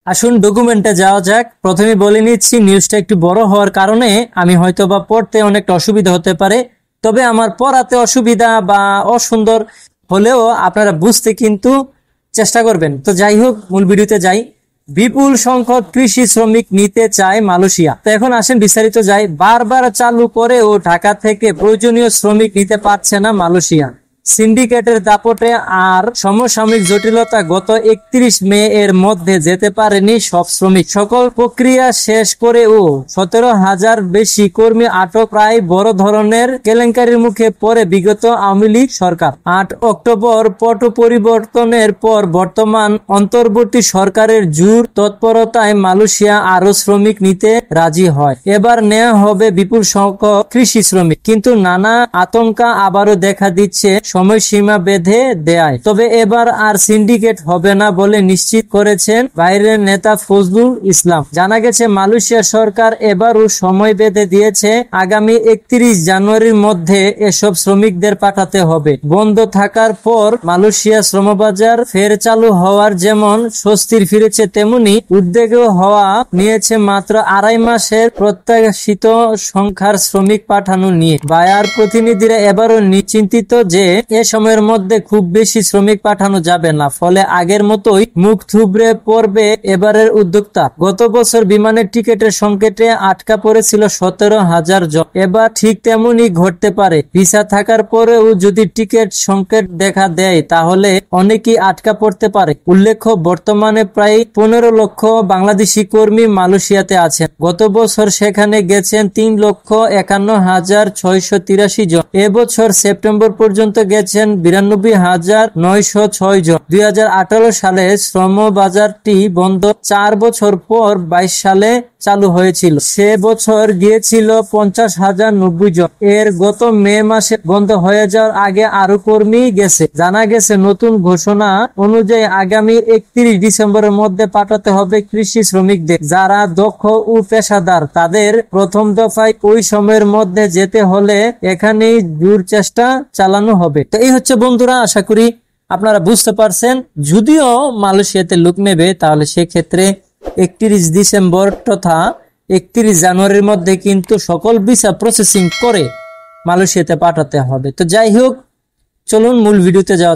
আসুন ডকুমেন্টে যাওয়া যাক। প্রথমে বলে নিচ্ছি, নিউজটা একটু বড় হওয়ার কারণে আমি হয়তোবা পড়তে অনেকটা অসুবিধা হতে পারে, তবে আমার পড়াতে অসুবিধা বা অসুন্দর হলেও আপনারা বুঝতে কিন্তু চেষ্টা করবেন। তো যাই হোক, মূল ভিডিওতে যাই। বিপুল সংখ্যক কৃষি শ্রমিক নিতে চায় মালয়েশিয়া। তো এখন আসেন বিস্তারিত যাই। বারবার চালু করেও ঢাকা থেকে প্রয়োজনীয় শ্রমিক নিতে পারছে না মালয়েশিয়া। সিন্ডিকেটের দাপটে আর সমসাময়িক জটিলতা গত 31 মে এর মধ্যে যেতে পারেনি সব শ্রমিক। সকল প্রক্রিয়া শেষ করেও 17,000 বেশি কর্মী আটক। প্রায় বড় ধরনের কেলেঙ্কারির মুখে পড়ে বিগত আওয়ামী লীগ সরকার। 8 অক্টোবর পট পরিবর্তনের পর বর্তমান অন্তর্বর্তী সরকারের জোর তৎপরতায় মালয়েশিয়া আরো শ্রমিক নিতে রাজি হয়। এবার নেওয়া হবে বিপুল সংখ্যক কৃষি শ্রমিক, কিন্তু নানা আতঙ্কা আবারও দেখা দিচ্ছে সময়সীমা বেঁধে দেয়। তবে এবার আর সিন্ডিকেট হবে না বলে নিশ্চিত করেছেন বাইরের নেতা ফজলুল ইসলাম। জানা গেছে মালয়েশিয়া সরকার এবারও সময় বেঁধে দিয়েছে, আগামী 31 জানুয়ারির মধ্যে এসব শ্রমিকদের পাঠাতে হবে। বন্ধ থাকার পর মালয়েশিয়া শ্রমবাজার ফের চালু হওয়ার যেমন স্বস্তির ফিরেছে, তেমনি উদ্বেগও হওয়া নিয়েছে মাত্র 2.5 মাসের প্রত্যাশিত সংখ্যার শ্রমিক পাঠানো নিয়ে। বায়ার প্রতিনিধিরা এবারও চিন্তিত যে এ সময়ের মধ্যে খুব বেশি শ্রমিক পাঠানো যাবে না, ফলে আগের মতোই মুখ থুবড়ে পড়বে এবারের উদ্যোক্তা। গত বছর বিমানের টিকিটের সংকটে আটকা পড়েছিল 17,000 জন। এবার ঠিক তেমনই ঘটতে পারে। ভিসা থাকার পরেও যদি টিকিট সংকট দেখা দেয় তাহলে অনেকেই আটকা পড়তে পারে। উল্লেখ্য, বর্তমানে প্রায় 15 লক্ষ বাংলাদেশি কর্মী মালয়েশিয়াতে আছেন। গত বছর সেখানে গেছেন 3,51,683 জন। এবছর সেপ্টেম্বর পর্যন্ত গেছেন 92,906 জন। 2018 সালে শ্রম বাজারটি বন্ধ 4 বছর পর 22 সালে চালু হয়েছিল। সে বছর গিয়েছিল 50,090 জন। এর গত মে মাসে বন্ধ হয়ে যাওয়ার আগে আরো কর্মী গেছে। জানা গেছে নতুন ঘোষণা অনুযায়ী আগামী 31 ডিসেম্বরের মধ্যে পাঠাতে হবে কৃষি শ্রমিকদের, যারা দক্ষ ও পেশাদার। তাদের প্রথম দফায় ওই সময়ের মধ্যে যেতে হলে এখানেই জোর চেষ্টা চালানো হবে। তো এই হচ্ছে বন্ধুরা, আশা করি আপনারা বুঝতে পারছেন। যদিও মালয়েশিয়াতে লোক নেবে, তাহলে সেক্ষেত্রে 31 ডিসেম্বর তথা 31 জানুয়ারির মধ্যে কিন্তু সকল ভিসা প্রসেসিং করে মালয়েশিয়াতে পাঠাতে হবে। তো যাই হোক, চলুন মূল ভিডিওতে যাওয়া।